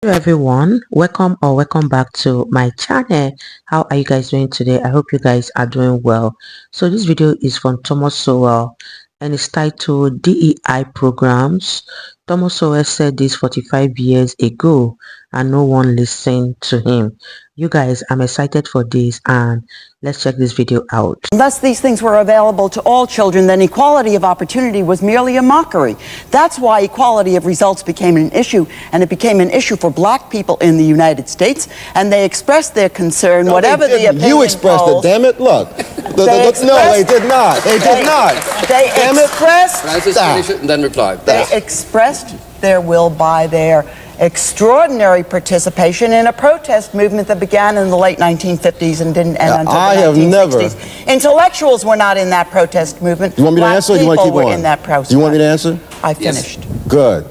Hello everyone, welcome back to my channel. How are you guys doing today? I hope you guys are doing well. So this video is from Thomas Sowell and it's titled DEI programs. Thomas Sowell said this 45 years ago and no one listened to him. You guys, I'm excited for this and let's check this video out. Unless these things were available to all children, then equality of opportunity was merely a mockery. That's why equality of results became an issue, and it became an issue for black people in the United States, and they expressed their concern, No, whatever the opinion You expressed polls. it, damn it. Look. No, they did not. They did not. They expressed, Francis, finish it and then reply. they expressed their will by their extraordinary participation in a protest movement that began in the late 1950s and didn't end until I the have 1960s. never. Intellectuals were not in that protest movement. You want me to Black answer or do you want to keep people were on? in that protest. You want me to answer? I Yes. finished. Good.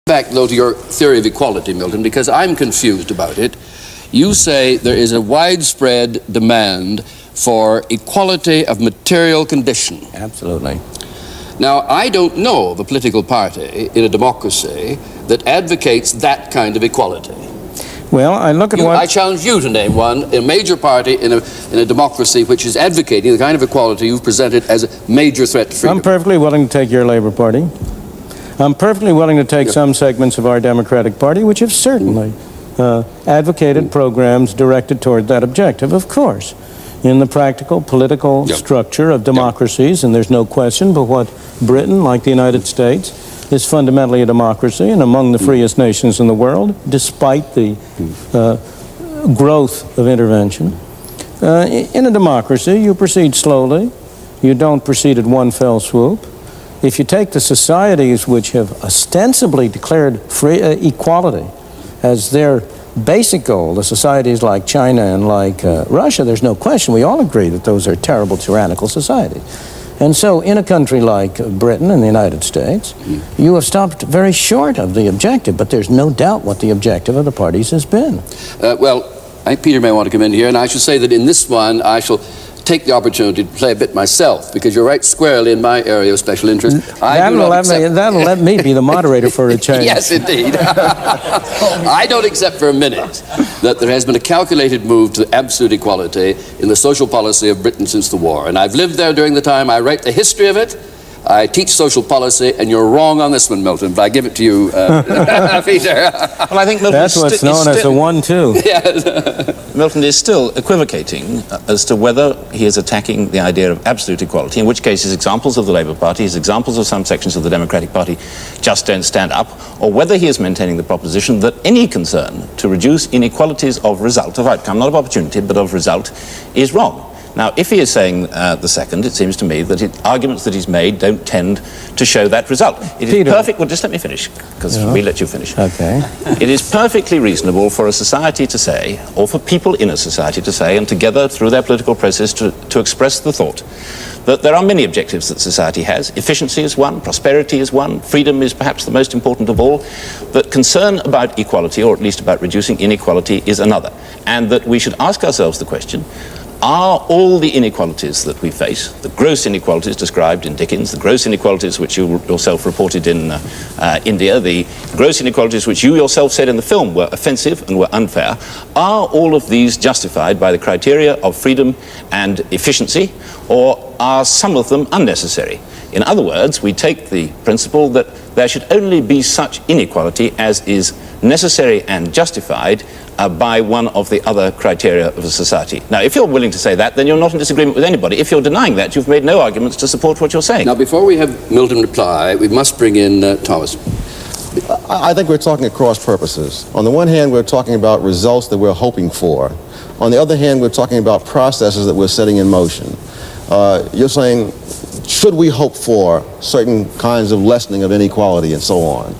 Back, though, to your theory of equality, Milton, because I'm confused about it. You say there is a widespread demand for equality of material condition. Absolutely. Now, I don't know of a political party in a democracy that advocates that kind of equality. Well, I look at I challenge you to name one, a major party in a democracy which is advocating the kind of equality you've presented as a major threat to freedom. I'm perfectly willing to take your Labor Party. I'm perfectly willing to take some segments of our Democratic Party, which have certainly advocated programs directed toward that objective, of course. In the practical political structure of democracies, and there's no question but what Britain, like the United States, is fundamentally a democracy and among the freest nations in the world, despite the growth of intervention. In a democracy, you proceed slowly. You don't proceed at one fell swoop. If you take the societies which have ostensibly declared equality as their basic goal, the societies like China and like Russia, there's no question, we all agree that those are terrible tyrannical societies. And so in a country like Britain and the United States, you have stopped very short of the objective, but there's no doubt what the objective of the parties has been. Well, Peter may want to come in here, and I should say that in this one I shall take the opportunity to play a bit myself, because you're right squarely in my area of special interest. That'll let me be the moderator for a change. Yes, indeed. I don't accept for a minute that there has been a calculated move to absolute equality in the social policy of Britain since the war. And I've lived there during the time. I write the history of it. I teach social policy, and you're wrong on this one, Milton, but I give it to you, Peter. Well, I think Milton That's what's known as a 1-2. Yes. Milton is still equivocating as to whether he is attacking the idea of absolute equality, in which case his examples of the Labour Party, his examples of some sections of the Democratic Party just don't stand up, or whether he is maintaining the proposition that any concern to reduce inequalities of result, of outcome, not of opportunity, but of result, is wrong. Now, if he is saying the second, it seems to me that arguments that he's made don't tend to show that result. It is perfect. Well, just let me finish, because we let you finish. Okay. It is perfectly reasonable for a society to say, or for people in a society to say, and together through their political process to express the thought that there are many objectives that society has. Efficiency is one, prosperity is one, freedom is perhaps the most important of all, that concern about equality, or at least about reducing inequality, is another. And that we should ask ourselves the question, are all the inequalities that we face, the gross inequalities described in Dickens, the gross inequalities which you yourself reported in India, the gross inequalities which you yourself said in the film were offensive and were unfair, are all of these justified by the criteria of freedom and efficiency, or are some of them unnecessary? In other words, we take the principle that there should only be such inequality as is necessary and justified by one of the other criteria of a society. Now, if you're willing to say that, then you're not in disagreement with anybody. If you're denying that, you've made no arguments to support what you're saying. Now, before we have Milton reply, we must bring in Thomas. I think we're talking at cross purposes. On the one hand, we're talking about results that we're hoping for. On the other hand, we're talking about processes that we're setting in motion. You're saying, should we hope for certain kinds of lessening of inequality and so on?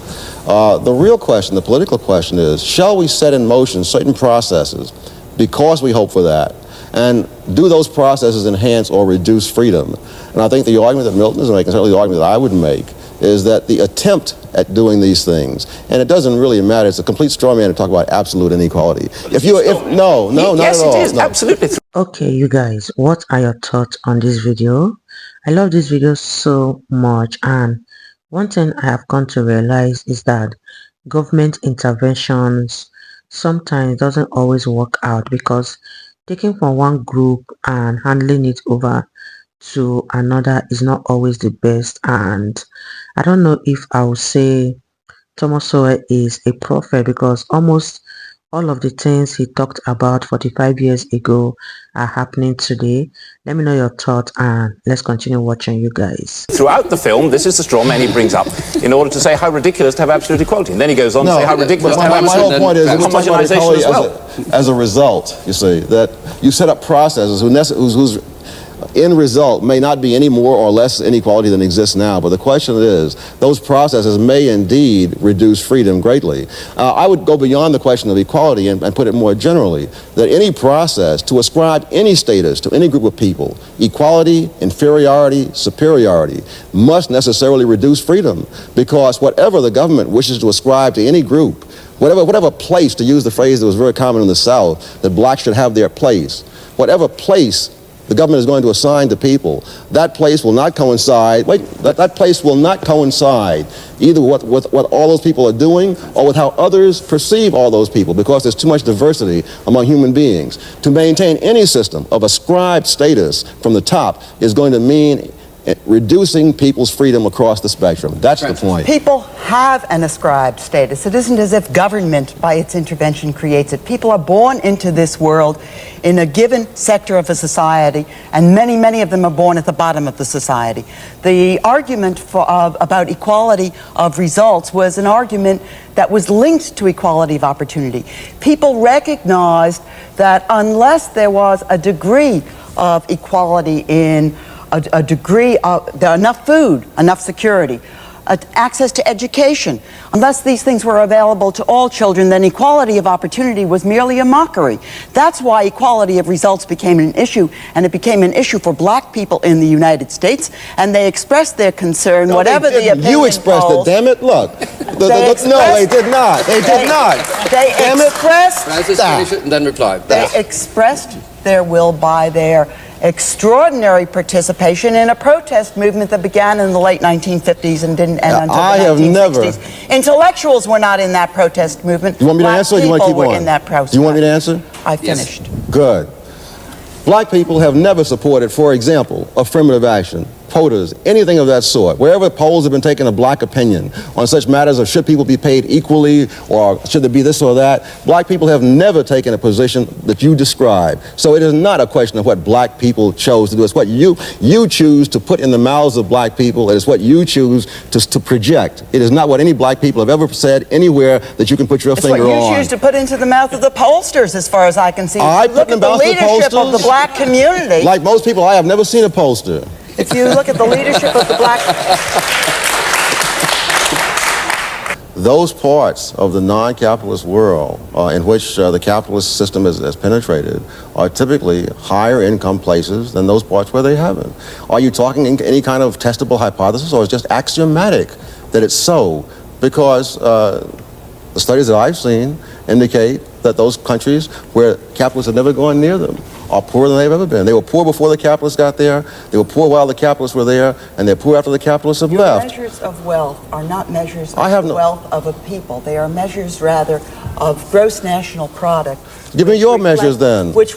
The real question, the political question is, shall we set in motion certain processes because we hope for that? And do those processes enhance or reduce freedom? And I think the argument that Milton is making, certainly the argument that I would make, is that the attempt at doing these things, and it doesn't really matter, it's a complete straw man to talk about absolute inequality. Yes, not at all. It is, absolutely. Okay, you guys, what are your thoughts on this video? I love this video so much, and One thing I have come to realize is that government interventions sometimes doesn't always work out, because taking from one group and handling it over to another is not always the best. And I don't know if I would say Thomas Sowell is a prophet, because almost all of the things he talked about 45 years ago are happening today. Let me know your thoughts and let's continue watching, you guys. Throughout the film, this is the straw man he brings up in order to say how ridiculous to have absolute equality. And then he goes on to say how ridiculous to have my whole point is homogenization as well. As a result, you see, that you set up processes whose end result may not be any more or less inequality than exists now, but the question is, those processes may indeed reduce freedom greatly. I would go beyond the question of equality and put it more generally, that any process to ascribe any status to any group of people, equality, inferiority, superiority, must necessarily reduce freedom, because whatever the government wishes to ascribe to any group, whatever place, to use the phrase that was very common in the South, that blacks should have their place, whatever place the government is going to assign to people, that place will not coincide, that place will not coincide either with what all those people are doing or with how others perceive all those people, because there's too much diversity among human beings. To maintain any system of ascribed status from the top is going to mean reducing people's freedom across the spectrum. That's the point. People have an ascribed status. It isn't as if government, by its intervention, creates it. People are born into this world in a given sector of a society, and many, many of them are born at the bottom of the society. The argument about equality of results was an argument that was linked to equality of opportunity. People recognized that unless there was a degree of equality in a degree of enough food, enough security, access to education, unless these things were available to all children, then equality of opportunity was merely a mockery. That's why equality of results became an issue, and it became an issue for black people in the United States, and they expressed their concern, No, whatever the opinion You expressed polls, it, damn it. Look. No, they did not. They did not. They Damn it. expressed Francis, finish it and then reply. They expressed their will by their extraordinary participation in a protest movement that began in the late 1950s and didn't end until I the have 1960s. never. Intellectuals were not in that protest movement. You want me to Black answer or do you want to keep people were on? in that protest. Do you want me to answer? I Yes. finished. Good. Black people have never supported, for example, affirmative action, quotas, anything of that sort. Wherever polls have been taking a black opinion on such matters of should people be paid equally or should there be this or that, black people have never taken a position that you describe. So it is not a question of what black people chose to do. It's what you choose to put in the mouths of black people. It is what you choose to project. It is not what any black people have ever said anywhere that you can put your It's what finger you on. choose to put into the mouth of the pollsters, as far as I can see. I If you put in look the at mouth the of the leadership of the pollsters? black community. Like most people, I have never seen a pollster. If you look at the leadership of the black... Those parts of the non-capitalist world in which the capitalist system has penetrated are typically higher income places than those parts where they haven't. Are you talking in any kind of testable hypothesis, or is it just axiomatic that it's so? Because the studies that I've seen indicate that those countries where capitalists have never gone near them are poorer than they've ever been. They were poor before the capitalists got there, they were poor while the capitalists were there, and they're poor after the capitalists have left. Measures of wealth are not measures I have of the no- wealth of a people. They are measures, rather, of gross national product. Give me which your reflect- measures then. Which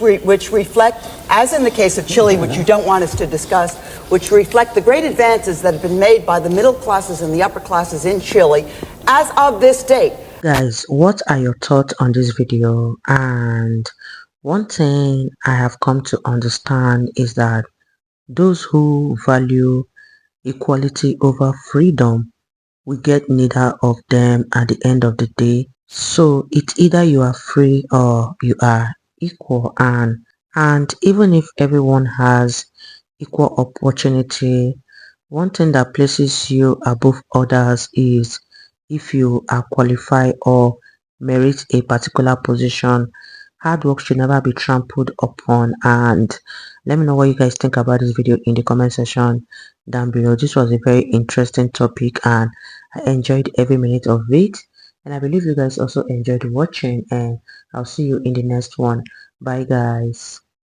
reflect, as in the case of Chile, which you don't want us to discuss, which reflect the great advances that have been made by the middle classes and the upper classes in Chile as of this date. Guys, what are your thoughts on this video? And one thing I have come to understand is that those who value equality over freedom will get neither of them at the end of the day. So it's either you are free or you are equal, and even if everyone has equal opportunity, one thing that places you above others is if you are qualified or merit a particular position. Hard work should never be trampled upon. And let me know what you guys think about this video in the comment section down below. This was a very interesting topic and I enjoyed every minute of it, and I believe you guys also enjoyed watching, and I'll see you in the next one. Bye guys.